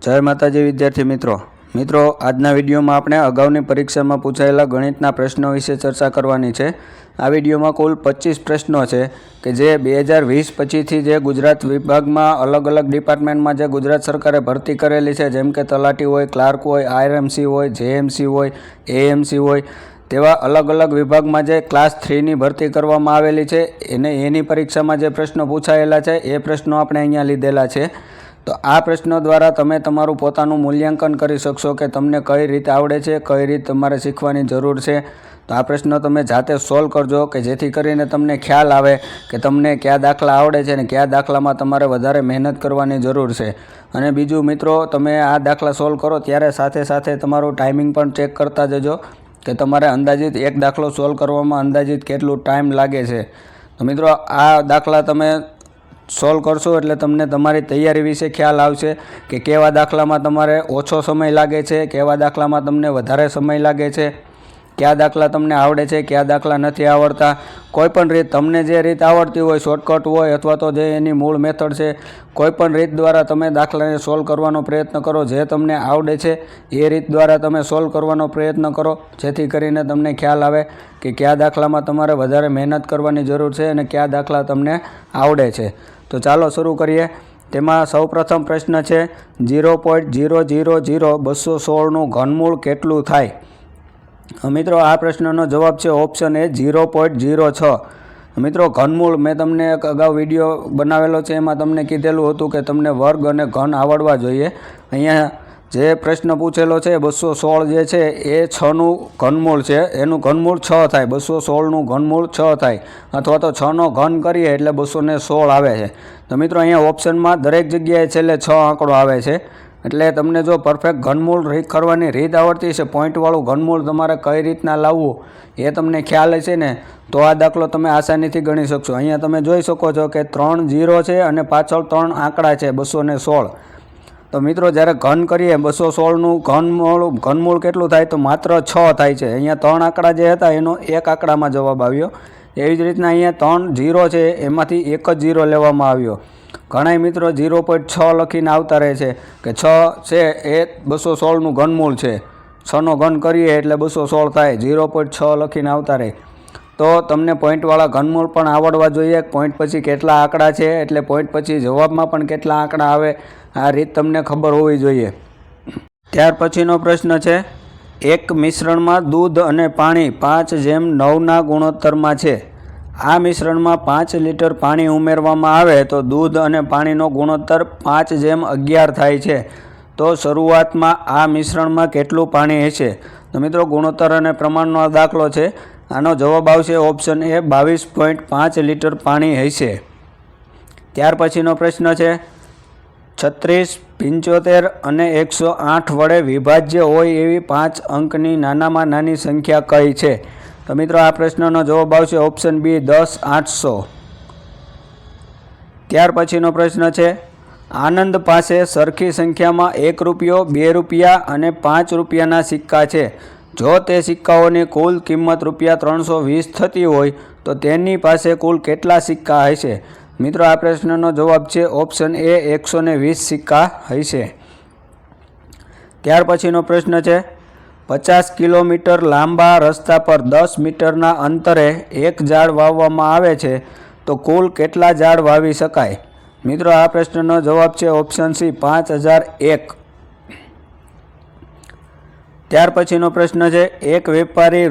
जय माताजी विद्यार्थी मित्रों आजना विडियोमां आपणे अगाउनी परीक्षामां पूछायेला गणितना प्रश्नों विषे चर्चा करवानी छे। आ विडियोमां कुल 25 प्रश्नों छे के जे 2020-25 थी जे गुजरात विभागमां अलग अलग डिपार्टमेंटमां जे गुजरात सरकारे भरती करेली छे, जेम के तलाटी होय, क्लार्क होय, आरएमसी होय, जेएमसी होय, एएमसी होय, तेवा अलग अलग विभागमां जे क्लास 3 नी भरती करवामां आवेली छे एनी परीक्षामां जे प्रश्नो पूछायेला छे ए प्रश्नो आपणे अहींया लीधेला छे। तो आ प्रश्नों द्वारा तमे तमारुं पोतानुं मूल्यांकन करी शकशो के तमने कई रीते आवड़े छे, कई रीत तमारे शीखवानी जरूर छे। तो आ प्रश्न तमे जाते सोल्व करजो के जेथी करीने तमने ख्याल आवे के तमने क्या दाखला आवड़े छे ने क्या दाखलामां तमारे वधारे मेहनत करवानी जरूर छे। अने बीजुं मित्रों, तमे आ दाखला सोल्व करो त्यारे साथे साथे तमारुं टाइमिंग पण चेक करता जजो के तमारे अंदाजित एक दाखलो सोल्व करवामां अंदाजित केटलुं टाइम लागे छे। तो मित्रों, आ दाखला तमे सोल्व करशो एटले तमने तमारी तैयारी विषे ख्याल आवशे के केवा दाखलामां तमारे ओछो समय लागे छे, केवा दाखलामां तमने वधारे समय लागे छे, क्या दाखला तमने आवड़े छे, क्या दाखला नथी आवड़ता। कोईपण रीत तमने जे रीत आवड़ती होय, शॉर्टकट होय अथवा तो जे एनी मूळ मेथड छे, कोईपण रीत द्वारा तमे दाखलाने सोल्व करवानो प्रयत्न करो। जे तमने आवड़े छे ए रीत द्वारा तमे सोल्व करवानो प्रयत्न करो, जेथी करीने तमने ख्याल आवे के क्या दाखलामां तमारे वधारे मेहनत करवानी जरूर छे अने क्या दाखला तमने आवड़े छे। तो चालो शुरू करिए। तेमां सौ प्रथम प्रश्न छे 0.000216 घनमूळ केटलुं थाय। मित्रों, आ प्रश्ननो जवाब छे ऑप्शन ए 0.06। मित्रों, घनमूळ मैं तमने एक अगाऊ विडियो बनावेलो छे, एमां तमने कीधेलुं हतुं के तमने वर्ग अने घन आवड़वा जोईए। अहींया जे प्रश्न पूछेलो छे 216 जे छे ए 6 નું घनमूळ छे, एनुं घनमूळ 6 थाय। 216 નું घनमूळ 6 थाय अथवा तो 6 નો घन करीए एटले 216 आवे छे। तो मित्रों, अहींया ऑप्शनमां दरेक जग्याए छेल्ले 6 आंकड़ो आवे छे। एटले तमने जो परफेक्ट घनमूळ करवानी रीत आवड़ती छे, पॉइंटवाळुं घनमूळ तमारे कई रीतना लाववुं ए तमने ख्याल हशे ने तो आ दाखलो तमे आसानीथी गणी शकशो। अहींया तमे जोई शको छो के 3 0 छे अने पाछळ 3 आंकड़ा छे 216। तो मित्रों, જ્યારે घन करीए 216 નું घनमूळ કેટલું થાય તો માત્ર 6 થાય છે। અહીંયા 3 આંકડા જે હતા એનો એક આંકડામાં જવાબ આવ્યો। એવી જ રીતના અહીંયા 3 0 છે એમાંથી એક જ 0 લેવામાં આવ્યો। ઘણાય મિત્રો 0.6 લખીને આવતા રહે છે કે 6 છે એ 216 નું ઘનમૂળ છે, 6 નો ઘન કરીએ એટલે 216 થાય, 0.6 લખીને આવતા રહે। तो तमने पॉइंटवाळा घनमूळ पण आवड़वा जोईए। पॉइंट पछी केटला आंकड़ा छे एटले पॉइंट पछी जवाबमां पण केटला आंकड़ा आवे आ रीत तमने खबर होवी जोईए। त्यार पछीनो प्रश्न छे एक मिश्रणमां दूध अने पाणी 5:9 ना गुणोत्तरमां छे। आ मिश्रणमां 5 लीटर पाणी उमेरवामां आवे तो दूध अने पाणीनो गुणोत्तर 5:11 थाय छे। तो शरूआतमां आ मिश्रणमां केटलुं पाणी हशे। तो मित्रों, गुणोत्तर अने प्रमाणनो दाखलो छे। आनो जवाब आवशे ऑप्शन ए 22.5 लीटर पाणी हशे। त्यार पछीनो प्रश्न छे 36, 75 अने 108 वडे विभाज्य होय एवी 5 अंकनी नानामां नानी संख्या कई छे। तो मित्रों, आ प्रश्ननो जवाब आवशे ऑप्शन बी 10, 800। त्यार पछीनो प्रश्न छे आनंद पासे सरखी संख्यामां 1 રૂપિયો, 2 રૂપિયા अने 5 રૂપિયાના सिक्का छे। जो ते सिक्काओनी कुल किंमत ₹320 थती होय तो तेनी पासे कुल केटला सिक्का हशे। मित्रों, आ प्रश्ननो जवाब छे ऑप्शन ए 120 सिक्का हशे। त्यार पछीनो प्रश्न छे 50 किलोमीटर लांबा रस्ता पर 10 मीटरना अंतरे एक झाड़ वाववामां आवे छे तो कुल केटला झाड़ वावी शकाय। मित्रों, आ प्रश्ननो जवाब छे ऑप्शन सी 5001। त्यार पछीनो प्रश्न छे एक वेपारी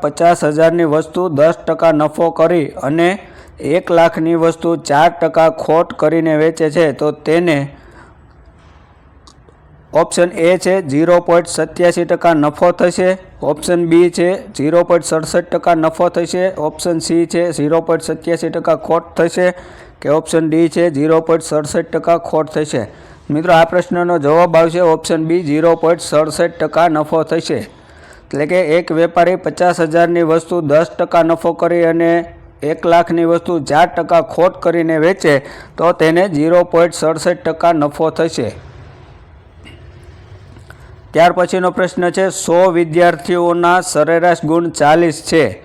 ₹50,000 ની वस्तु 10% नफो करी अने 1 લાખની वस्तु 4% खोट करीने वेचे छे तो तेने ऑप्शन ए छे 0.87% नफो थशे, ऑप्शन बी छे 0.67% नफो थशे, ऑप्शन सी छे 0.87% खोट थशे के ऑप्शन डी छे 0.67% खोट थशे। मित्रों, आ प्रश्ननो जवाब आवशे ऑप्शन बी 0.67% नफो थशे। એટલે કે એક વેપારી 50,000 ની વસ્તુ 10% નફો કરી અને 1 લાખની વસ્તુ 4% ખોટ કરીને વેચે તો તેને 0.67% નફો થશે। ત્યાર પછીનો પ્રશ્ન છે 100 વિદ્યાર્થીઓના સરેરાશ ગુણ 40 છે।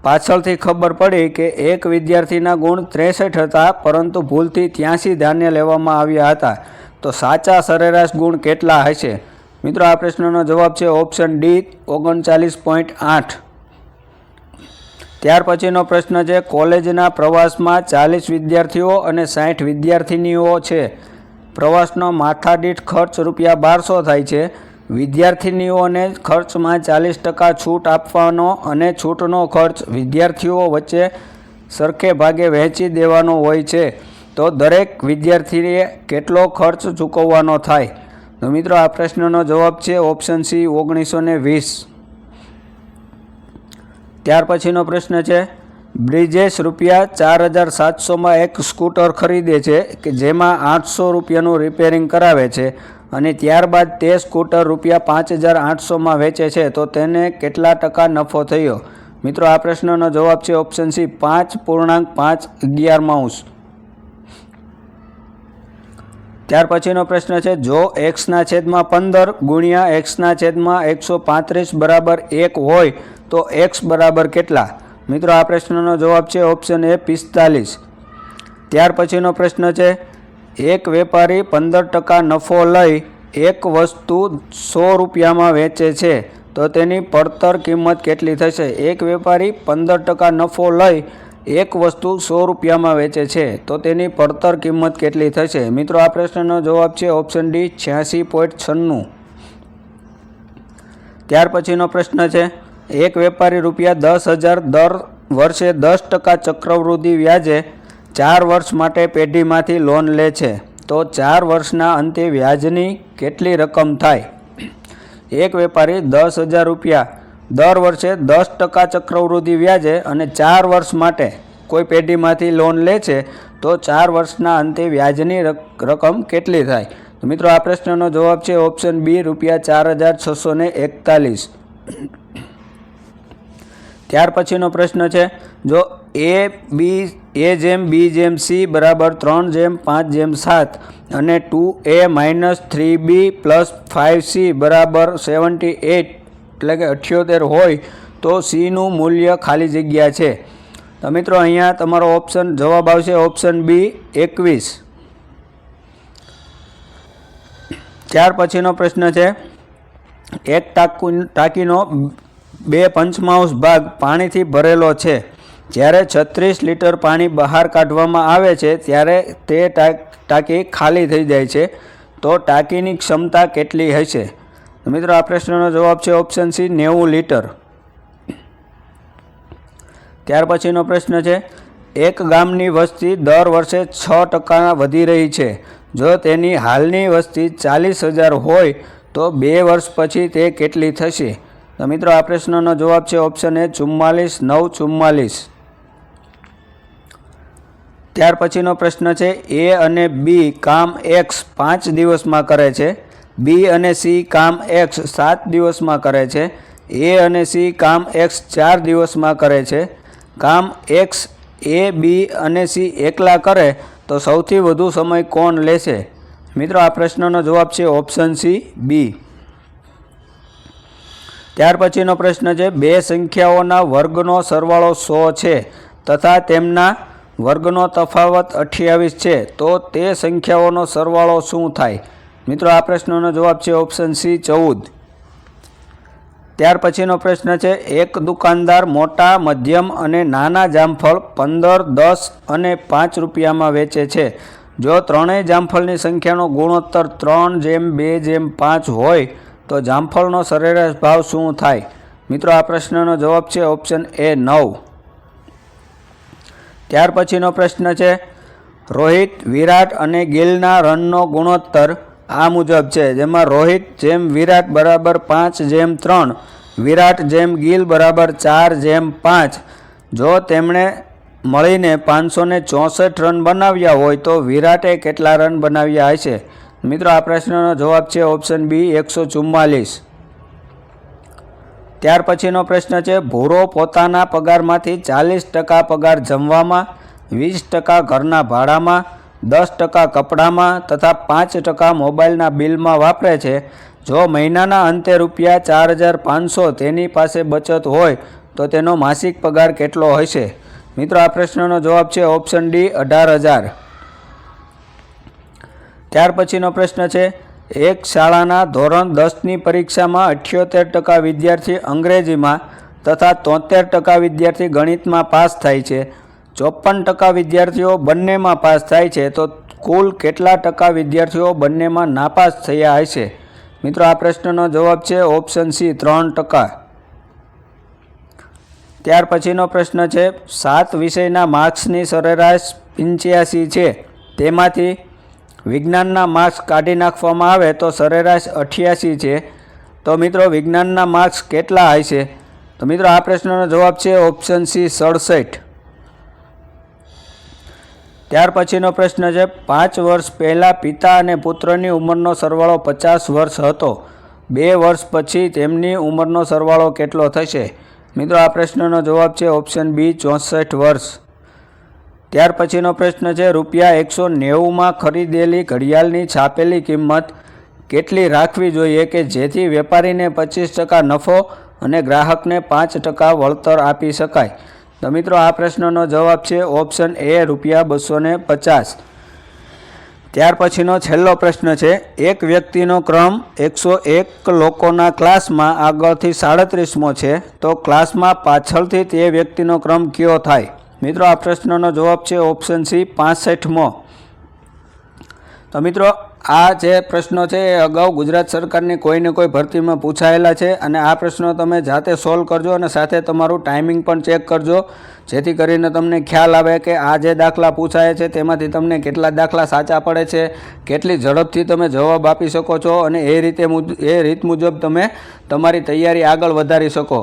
પાછળથી ખબર પડી કે એક વિદ્યાર્થીના ગુણ 63 હતા પરંતુ ભૂલથી 83 ધાન્ય લેવામાં આવ્યા હતા। તો સાચા સરેરાશ ગુણ કેટલા હશે? મિત્રો આ પ્રશ્નનો જવાબ છે ઓપ્શન ડી 39.8. ત્યાર પછીનો પ્રશ્ન છે કોલેજના પ્રવાસમાં 40 વિદ્યાર્થીઓ અને 60 વિદ્યાર્થિનીઓ છે. પ્રવાસનો માથાદીઠ ખર્ચ ₹1200 થાય છે. વિદ્યાર્થિનીઓને ખર્ચમાં 40% છૂટ આપવાનો અને છૂટનો ખર્ચ વિદ્યાર્થીઓ વચ્ચે સરખે ભાગે વહેંચી દેવાનો હોય છે. તો દરેક વિદ્યાર્થીએ કેટલો ખર્ચ ચૂકવવાનો થાય? તો મિત્રો આ પ્રશ્નનો જવાબ છે ઓપ્શન સી 1920. ત્યાર પછીનો પ્રશ્ન છે બ્રિજેશ ₹4700માં એક સ્કૂટર ખરીદે છે કે જેમાં ₹800નું રિપેરિંગ કરાવે છે અને ત્યારબાદ તે સ્કૂટર ₹5800માં વેચે છે તો તેને કેટલા ટકા નફો થયો? મિત્રો આ પ્રશ્નનો જવાબ છે ઓપ્શન સી 5.511. ત્યાર પછીનો પ્રશ્ન છે જો x/15 ગુણ્યા x/135 બરાબર 1 હોય તો x બરાબર કેટલા? મિત્રો આ પ્રશ્નનો જવાબ છે ઓપ્શન એ 45. ત્યાર પછીનો પ્રશ્ન છે એક વેપારી 15% નફો લઈ એક વસ્તુ ₹100માં વેચે છે તો તેની પડતર કિંમત કેટલી થશે? એક વેપારી 15% નફો લઈ એક વસ્તુ ₹100માં વેચે છે તો તેની પડતર કિંમત કેટલી થશે? મિત્રો આ પ્રશ્નનો જવાબ છે ઓપ્શન ડી 86.96. ત્યાર પછીનો પ્રશ્ન છે એક વેપારી ₹10,000 દર વર્ષે 10% ચક્રવૃદ્ધિ વ્યાજે 4 વર્ષ માટે પેઢીમાંથી લોન લે છે તો 4 વર્ષના અંતે વ્યાજની કેટલી રકમ થાય? એક વેપારી ₹10,000 દર વર્ષે 10% ચક્રવૃદ્ધિ વ્યાજે અને 4 વર્ષ માટે કોઈ પેઢીમાંથી લોન લે છે તો 4 વર્ષના અંતે વ્યાજની રકમ કેટલી થાય? તો મિત્રો આ પ્રશ્નનો જવાબ છે ઓપ્શન બી ₹4641. ત્યાર પછીનો પ્રશ્ન છે જો A/B/C બરાબર 3/5/7 અને 2A - 3B + 5C બરાબર 78 એટલે કે 78 હોય તો Cનું મૂલ્ય ખાલી જગ્યા છે. તો મિત્રો અહીંયા તમારો જવાબ આવશે ઓપ્શન બી 21. ત્યાર પછીનો પ્રશ્ન છે એક ટાંકીનો 2/5 ભાગ પાણીથી ભરેલો છે. જ્યારે 36 લીટર પાણી બહાર કાઢવામાં આવે છે ત્યારે તે ટાંકી ખાલી થઈ જાય છે તો ટાંકીની ક્ષમતા કેટલી હશે? મિત્રો આ પ્રશ્નનો જવાબ છે ઓપ્શન સી 90 લીટર. ત્યાર પછીનો પ્રશ્ન છે એક ગામની વસ્તી દર વર્ષે 6% વધી રહી છે. જો તેની હાલની વસ્તી 40,000 હોય તો 2 વર્ષ પછી તે કેટલી થશે? તો મિત્રો આ પ્રશ્નનો જવાબ છે ઓપ્શન એ 44,944. ત્યાર પછીનો પ્રશ્ન છે એ અને બી કામ X 5 દિવસમાં કરે છે. બી અને સી કામ X 7 દિવસમાં કરે છે. એ અને સી કામ X 4 દિવસમાં કરે છે. કામ X એ બી અને સી એકલા કરે તો સૌથી વધુ સમય કોણ લેશે? મિત્રો આ પ્રશ્નનો જવાબ છે ઓપ્શન સી બી. ત્યાર પછીનો પ્રશ્ન છે બે સંખ્યાઓના વર્ગનો સરવાળો 100 છે તથા તેમના વર્ગનો તફાવત 28 છે તો તે સંખ્યાઓનો સરવાળો શું થાય? મિત્રો આ પ્રશ્નનો જવાબ છે ઓપ્શન સી 14. ત્યાર પછીનો પ્રશ્ન છે એક દુકાનદાર મોટા, મધ્યમ અને નાના જામફળ 15, 10 અને 5 રૂપિયામાં વેચે છે. જો ત્રણેય જામફળની સંખ્યાનો ગુણોત્તર 3:2:5 હોય તો જામફળનો સરેરાશ ભાવ શું થાય? મિત્રો આ પ્રશ્નનો જવાબ છે ઓપ્શન એ 9. ત્યાર પછીનો પ્રશ્ન છે રોહિત, વિરાટ અને ગિલના રનનો ગુણોત્તર આ મુજબ છે જેમાં રોહિત જેમ વિરાટ બરાબર 5:3, વિરાટ જેમ ગિલ બરાબર 4:5. જો તેમણે મળીને 564 રન બનાવ્યા હોય તો વિરાટે કેટલા રન બનાવ્યા હશે? મિત્રો આ પ્રશ્નનો જવાબ છે ઓપ્શન બી 144. ત્યાર પછીનો પ્રશ્ન છે ભૂરો પોતાના પગારમાંથી 40% પગાર જમવામાં, 20% ઘરના ભાડામાં, 10% કપડામાં તથા 5% મોબાઈલના બિલમાં વાપરે છે. જો મહિનાના અંતે ₹4,500 તેની પાસે બચત હોય તો તેનો માસિક પગાર કેટલો હશે? મિત્રો આ પ્રશ્નનો જવાબ છે ઓપ્શન ડી 18,000. ત્યાર પછીનો પ્રશ્ન છે, એક શાળાના ધોરણ 10ની પરીક્ષામાં 78% વિદ્યાર્થી અંગ્રેજીમાં તથા 73% વિદ્યાર્થી ગણિતમાં પાસ થાય છે, 54% વિદ્યાર્થીઓ બંનેમાં પાસ થાય છે, તો કુલ કેટલા ટકા વિદ્યાર્થીઓ બંનેમાં નાપાસ થયા હશે? મિત્રો આ પ્રશ્નનો જવાબ છે ઓપ્શન સી 3%. ત્યાર પછીનો પ્રશ્ન છે, 7 વિષયના માર્ક્સની સરેરાશ 85 છે, તેમાંથી વિજ્ઞાનના માર્ક્સ કાઢી નાખવામાં આવે તો સરેરાશ 88 છે, તો મિત્રો વિજ્ઞાનના માર્ક્સ કેટલા હશે? તો મિત્રો આ પ્રશ્નનો જવાબ છે ઓપ્શન સી 67. ત્યાર પછીનો પ્રશ્ન છે, 5 વર્ષ પહેલાં પિતા અને પુત્રની ઉંમરનો સરવાળો 50 વર્ષ હતો, 2 વર્ષ પછી તેમની ઉંમરનો સરવાળો કેટલો થશે? મિત્રો આ પ્રશ્નનો જવાબ છે ઓપ્શન બી 64 વર્ષ. ત્યાર પછીનો પ્રશ્ન છે, રૂપિયા 190માં ખરીદેલી ઘડિયાળની છાપેલી કિંમત કેટલી રાખવી જોઈએ કે જેથી વેપારીને 25% નફો અને ગ્રાહકને 5% વળતર આપી શકાય? તો મિત્રો આ પ્રશ્નનો જવાબ છે ઓપ્શન એ રૂપિયા 250. ત્યાર પછીનો છેલ્લો પ્રશ્ન છે, એક વ્યક્તિનો ક્રમ 101 લોકોના ક્લાસમાં આગળથી 37મો છે, તો ક્લાસમાં પાછળથી તે વ્યક્તિનો ક્રમ કયો થાય? મિત્રો આ પ્રશ્નનો જવાબ છે ઓપ્શન સી 65મો. તો મિત્રો આ જે પ્રશ્નો છે એ અગાઉ ગુજરાત સરકારની કોઈને કોઈ ભરતીમાં પૂછાયેલા છે અને આ પ્રશ્નો તમે જાતે સોલ્વ કરજો અને સાથે તમારું ટાઈમિંગ પણ ચેક કરજો, જેથી કરીને તમને ખ્યાલ આવે કે આ જે દાખલા પૂછાય છે તેમાંથી તમને કેટલા દાખલા સાચા પડે છે, કેટલી ઝડપથી તમે જવાબ આપી શકો છો અને એ રીત મુજબ તમે તમારી તૈયારી આગળ વધારી શકો.